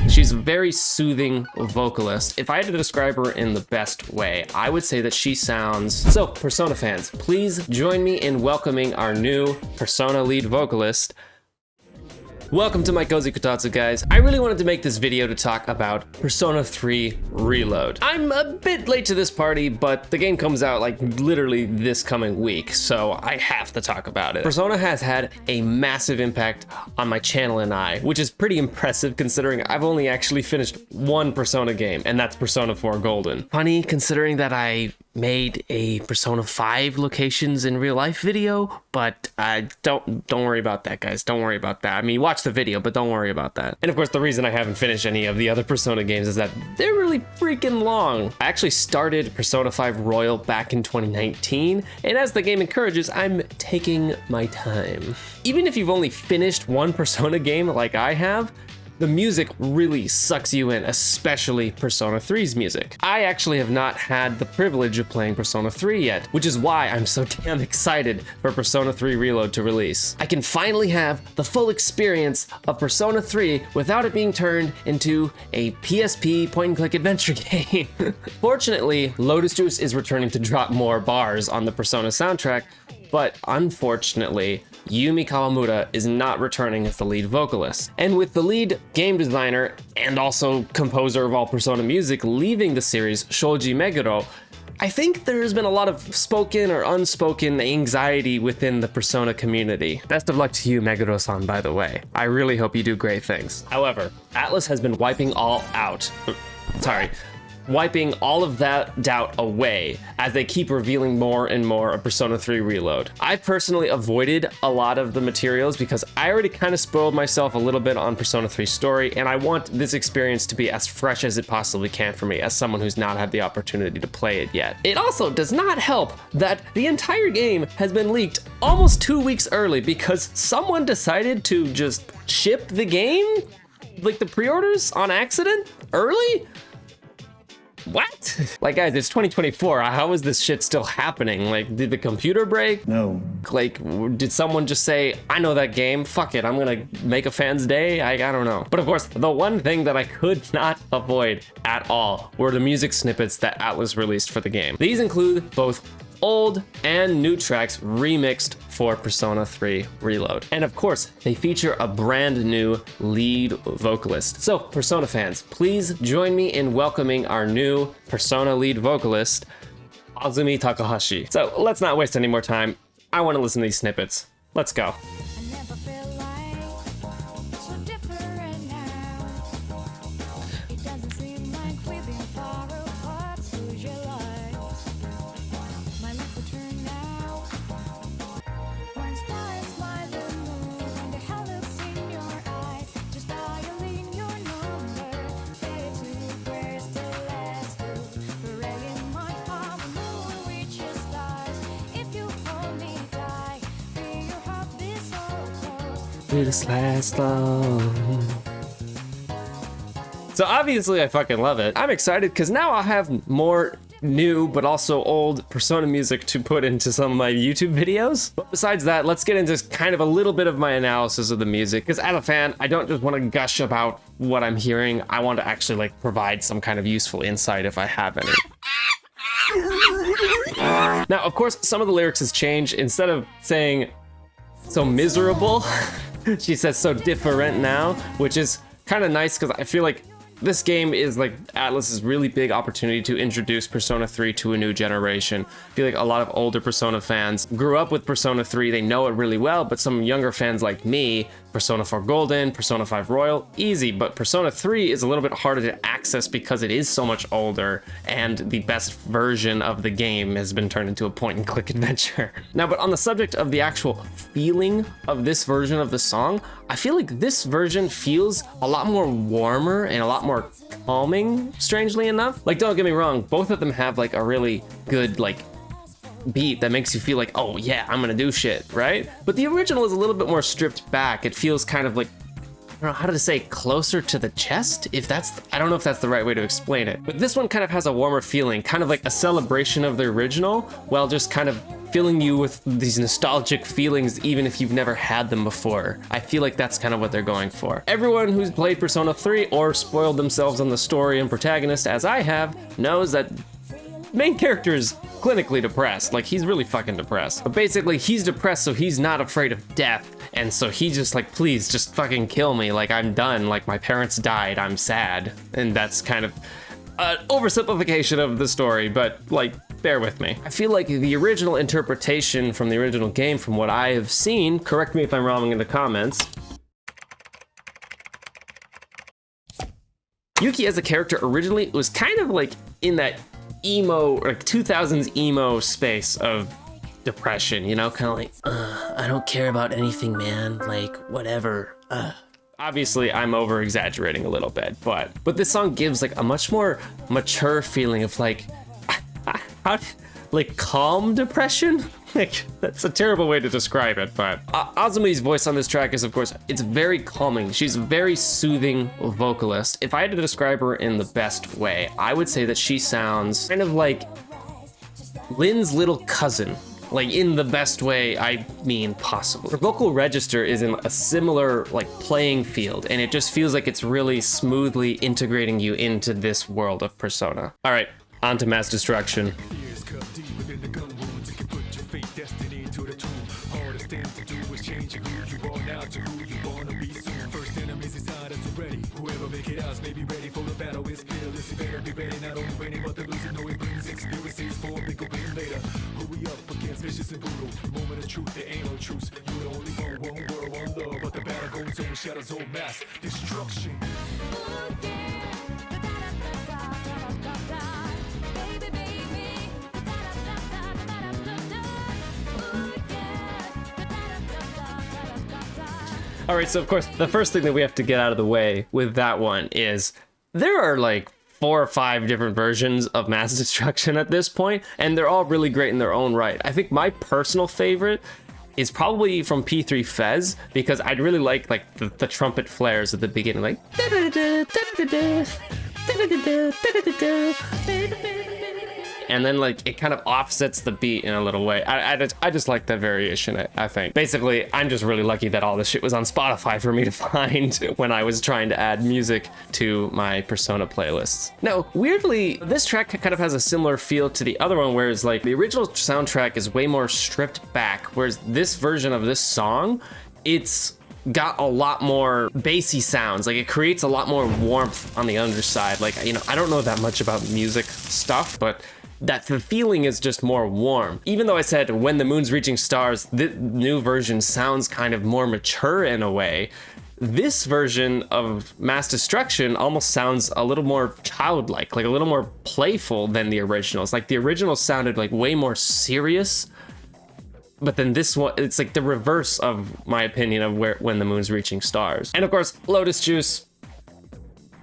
She's a very soothing vocalist. If I had to describe her in the best way, I would say that she sounds... So, Persona fans, please join me in welcoming our new Persona lead vocalist. Welcome to my Cozy Kotatsu, guys. I really wanted to make this video to talk about Persona 3 Reload. I'm a bit late to this party, but the game comes out like literally this coming week, so I have to talk about it. Persona has had a massive impact on my channel and I, which is pretty impressive considering I've only actually finished one Persona game, and that's Persona 4 Golden. Funny considering that I made a Persona 5 locations in real life video, but don't worry about that, guys. Don't worry about that. I mean, watch the video, but don't worry about that. And of course, the reason I haven't finished any of the other Persona games is that they're really freaking long. I actually started Persona 5 Royal back in 2019, and as the game encourages, I'm taking my time. Even if you've only finished one Persona game like I have, the music really sucks you in, especially Persona 3's music. I actually have not had the privilege of playing Persona 3 yet, which is why I'm so damn excited for Persona 3 Reload to release. I can finally have the full experience of Persona 3 without it being turned into a PSP point-and-click adventure game. Fortunately, Lotus Juice is returning to drop more bars on the Persona soundtrack, but unfortunately, Yumi Kawamura is not returning as the lead vocalist. And with the lead game designer and also composer of all Persona music leaving the series, Shoji Meguro, I think there's been a lot of spoken or unspoken anxiety within the Persona community. Best of luck to you, Meguro-san, by the way. I really hope you do great things. However, ATLUS has been wiping all of that doubt away as they keep revealing more and more of Persona 3 Reload. I've personally avoided a lot of the materials because I already kind of spoiled myself a little bit on Persona 3 story, and I want this experience to be as fresh as it possibly can for me as someone who's not had the opportunity to play it yet. It also does not help that the entire game has been leaked almost 2 weeks early because someone decided to just ship the game, like the pre-orders, on accident early? What? Like, guys, it's 2024. How is this shit still happening? Like, did the computer break? No. Like, did someone just say, I know that game, fuck it, I'm gonna make a fan's day? I don't know. But of course, the one thing that I could not avoid at all were the music snippets that ATLUS released for the game. These include both old and new tracks remixed for Persona 3 Reload. And of course, they feature a brand new lead vocalist. So, Persona fans, please join me in welcoming our new Persona lead vocalist, Azumi Takahashi. So, let's not waste any more time. I want to listen to these snippets. Let's go. This last long. So obviously I fucking love it. I'm excited because now I'll have more new but also old Persona music to put into some of my YouTube videos. But besides that, let's get into kind of a little bit of my analysis of the music, because as a fan, I don't just want to gush about what I'm hearing. I want to actually like provide some kind of useful insight if I have any. Now, of course, some of the lyrics has changed. Instead of saying so miserable, she says so different now, which is kind of nice because I feel like this game is like ATLUS's really big opportunity to introduce Persona 3 to a new generation. I feel like a lot of older Persona fans grew up with Persona 3, they know it really well, but some younger fans like me, Persona 4 Golden, Persona 5 Royal, easy, but Persona 3 is a little bit harder to access because it is so much older and the best version of the game has been turned into a point-and-click adventure. Now, but on the subject of the actual feeling of this version of the song, I feel like this version feels a lot more warmer and a lot more calming, strangely enough. Like, don't get me wrong, both of them have like a really good like beat that makes you feel like, oh yeah, I'm gonna do shit, right? But the original is a little bit more stripped back. It feels kind of like, I don't know how to say, closer to the chest, if that's, I don't know if that's the right way to explain it. But this one kind of has a warmer feeling, kind of like a celebration of the original, while just kind of filling you with these nostalgic feelings even if you've never had them before. I feel like that's kind of what they're going for. Everyone who's played Persona 3 or spoiled themselves on the story and protagonist as I have knows that main character is clinically depressed. Like, he's really fucking depressed. But basically, he's depressed so he's not afraid of death. And so he's just like, please, just fucking kill me. Like, I'm done. Like, my parents died. I'm sad. And that's kind of an oversimplification of the story, but like, bear with me. I feel like the original interpretation from the original game, from what I have seen, correct me if I'm wrong in the comments, Yuki as a character originally was kind of like in that emo, like 2000s emo space of depression, you know, kind of like, I don't care about anything, man, like, whatever. Obviously, I'm over exaggerating a little bit, but this song gives like a much more mature feeling of like, like calm depression. Like, that's a terrible way to describe it, but Azumi's voice on this track is, of course, it's very calming. She's a very soothing vocalist. If I had to describe her in the best way, I would say that she sounds kind of like Lynn's little cousin. Like, in the best way I mean possible. Her vocal register is in a similar like playing field, and it just feels like it's really smoothly integrating you into this world of Persona. All right, on to Mass Destruction. All right, so of course, the first thing that we have to get out of the way with that one is there are like 4 or 5 different versions of Mass Destruction at this point, and they're all really great in their own right. I think my personal favorite is probably from P3 Fez, because I'd really like the trumpet flares at the beginning, like and then like it kind of offsets the beat in a little way. I just like that variation, I think. Basically, I'm just really lucky that all this shit was on Spotify for me to find when I was trying to add music to my Persona playlists. Now, weirdly, this track kind of has a similar feel to the other one, whereas like the original soundtrack is way more stripped back, whereas this version of this song, it's got a lot more bassy sounds. Like, it creates a lot more warmth on the underside. Like, you know, I don't know that much about music stuff, but that the feeling is just more warm. Even though I said When the Moon's Reaching Stars, the new version sounds kind of more mature in a way, this version of Mass Destruction almost sounds a little more childlike, like a little more playful than the originals. Like, the original sounded like way more serious, but then this one, it's like the reverse of my opinion of When the Moon's Reaching Stars. And of course, Lotus Juice,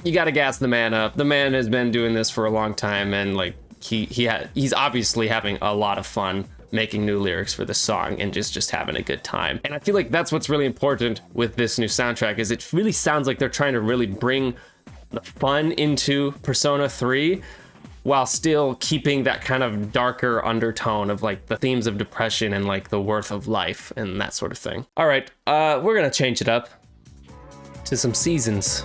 you gotta gas the man up. The man has been doing this for a long time, and like, he's obviously having a lot of fun making new lyrics for this song and just having a good time. And I feel like that's what's really important with this new soundtrack, is it really sounds like they're trying to really bring the fun into Persona 3 while still keeping that kind of darker undertone of like the themes of depression and like the worth of life and that sort of thing. All right, we're gonna change it up to some Seasons.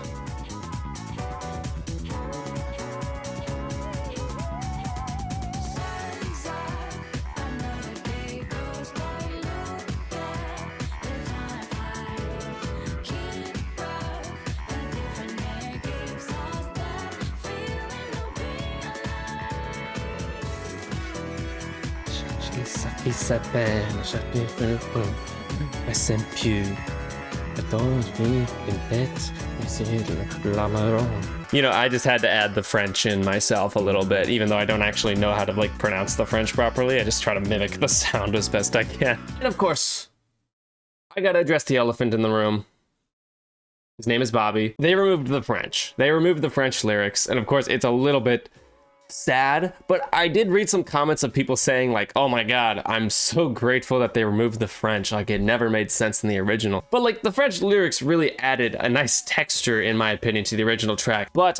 You know, I just had to add the French in myself a little bit, even though I don't actually know how to like pronounce the French properly. I just try to mimic the sound as best I can. And of course, I gotta address the elephant in the room. His name is Bobby. They removed the French. They removed the French lyrics, and of course, it's a little bit sad, but I did read some comments of people saying like, oh my god, I'm so grateful that they removed the French, like it never made sense in the original. But like, the French lyrics really added a nice texture, in my opinion, to the original track, but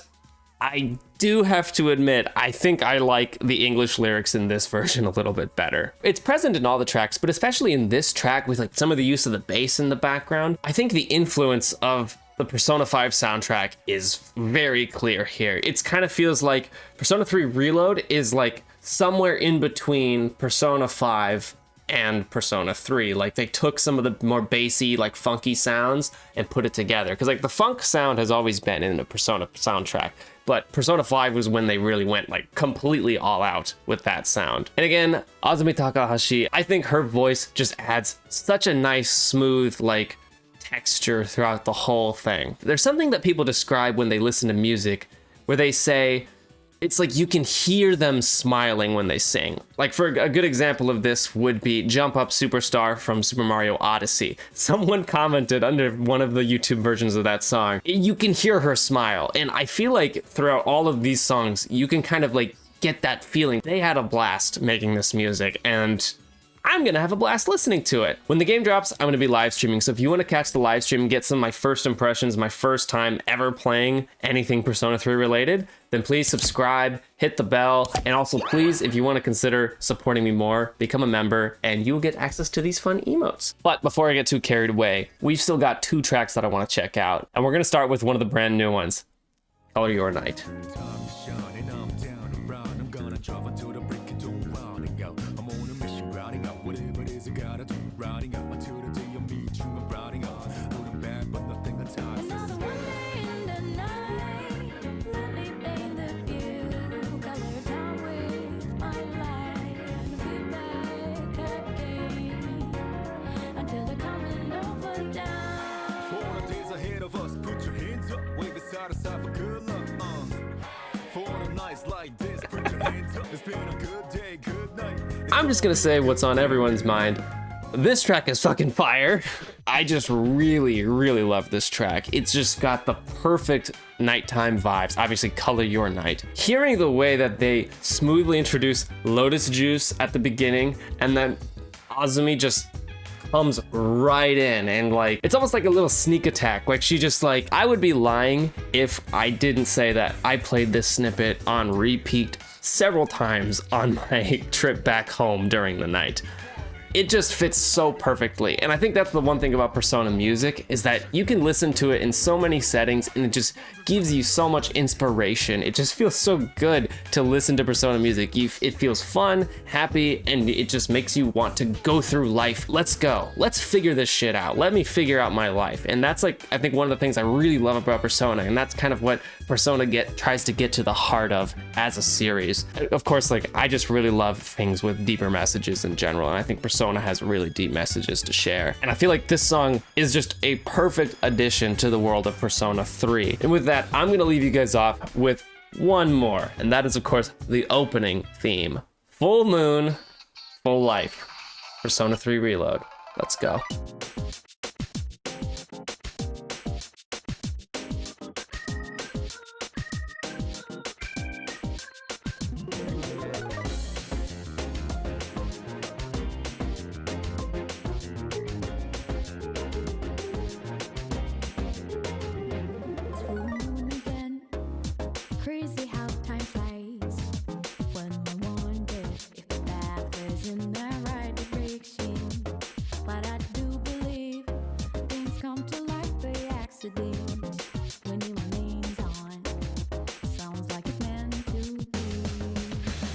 I do have to admit, I think I like the English lyrics in this version a little bit better. It's present in all the tracks, but especially in this track with like some of the use of the bass in the background, I think the influence of the Persona 5 soundtrack is very clear here. It kind of feels like Persona 3 Reload is like somewhere in between Persona 5 and Persona 3. Like they took some of the more bassy, like funky sounds and put it together. Because like the funk sound has always been in the Persona soundtrack, but Persona 5 was when they really went like completely all out with that sound. And again, Azumi Takahashi, I think her voice just adds such a nice, smooth, like texture throughout the whole thing. There's something that people describe when they listen to music where they say, it's like you can hear them smiling when they sing. Like for a good example of this would be Jump Up Superstar from Super Mario Odyssey. Someone commented under one of the YouTube versions of that song, you can hear her smile. And I feel like throughout all of these songs, you can kind of like get that feeling. They had a blast making this music, and I'm gonna have a blast listening to it. When the game drops, I'm gonna be live streaming. So if you wanna catch the live stream and get some of my first impressions, my first time ever playing anything Persona 3 related, then please subscribe, hit the bell, and also please, if you wanna consider supporting me more, become a member and you'll get access to these fun emotes. But before I get too carried away, we've still got 2 tracks that I wanna check out. And we're gonna start with one of the brand new ones, Color Your Night. I'm just gonna say what's on everyone's mind. This track is fucking fire. I just really, really love this track. It's just got the perfect nighttime vibes. Obviously, Color Your Night. Hearing the way that they smoothly introduce Lotus Juice at the beginning, and then Azumi just comes right in and like, it's almost like a little sneak attack. Like she just like, I would be lying if I didn't say that I played this snippet on repeat several times on my trip back home during the night. It just fits so perfectly. And I think that's the one thing about Persona music, is that you can listen to it in so many settings and it just gives you so much inspiration. It just feels so good to listen to Persona music. It feels fun, happy, and it just makes you want to go through life. Let's go. Let's figure this shit out. Let me figure out my life. And that's like, I think one of the things I really love about Persona, and that's kind of what Persona tries to get to the heart of as a series. Of course, like I just really love things with deeper messages in general, and I think Persona has really deep messages to share. And I feel like this song is just a perfect addition to the world of Persona 3. And with that, I'm gonna leave you guys off with one more, and that is of course the opening theme. Full Moon, Full Life, Persona 3 Reload. Let's go. Crazy how time flies when I wonder if the path is in the right direction. But I do believe things come to light by accident when it remains on. Sounds like it's meant to be.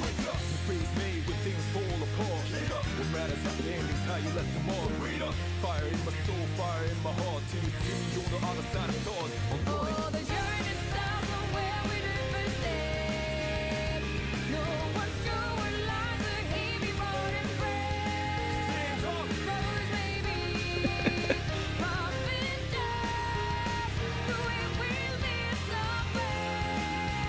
Wake up, the freeze made when things fall apart. What matters at the end is how you left them on. Fire in my soul, fire in my heart. Till you see me on the other side of stars. Oh, the journey starts from where we do first step. No one's sure what lies ahead before them breath. Rose maybe, rough and tough, the way we live somewhere.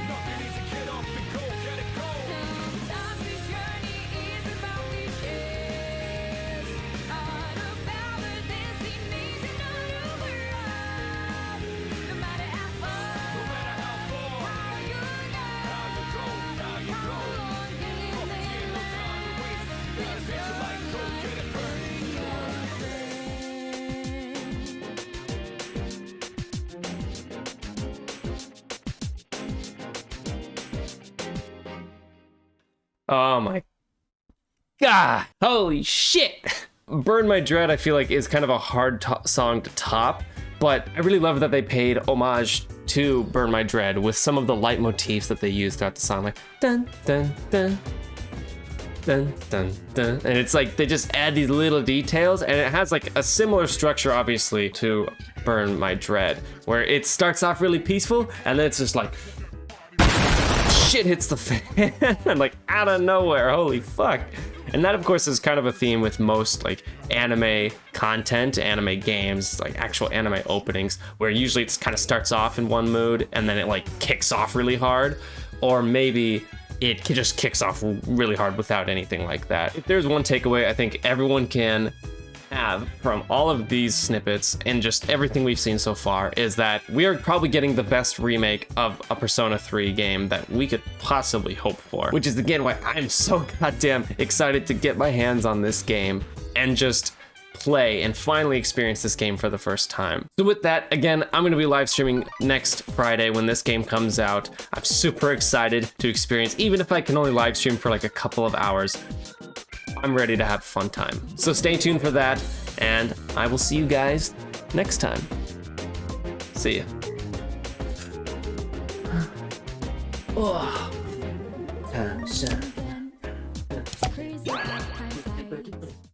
Nothing easy, get up and go, get it go. Sometimes this journey is about the chase, not about the destination of the world. No matter how Oh my god. Holy shit. Burn My Dread, I feel like, is kind of a hard song to top, but I really love that they paid homage to Burn My Dread with some of the leitmotifs that they use throughout the song, like dun dun dun dun dun dun, and it's like they just add these little details, and it has like a similar structure, obviously, to Burn My Dread, where it starts off really peaceful, and then it's just like shit hits the fan, and like out of nowhere, holy fuck. And that, of course, is kind of a theme with most like anime content, anime games, like actual anime openings, where usually it kind of starts off in one mood and then it like kicks off really hard, or maybe it just kicks off really hard without anything like that. If there's one takeaway I think everyone can have from all of these snippets and just everything we've seen so far, is that we are probably getting the best remake of a Persona 3 game that we could possibly hope for, which is again why I'm so goddamn excited to get my hands on this game and just play and finally experience this game for the first time. So with that, again, I'm going to be live streaming next Friday when this game comes out. I'm super excited to experience, even if I can only live stream for like a couple of hours. I'm ready to have a fun time. So stay tuned for that, and I will see you guys next time. See ya. Oh.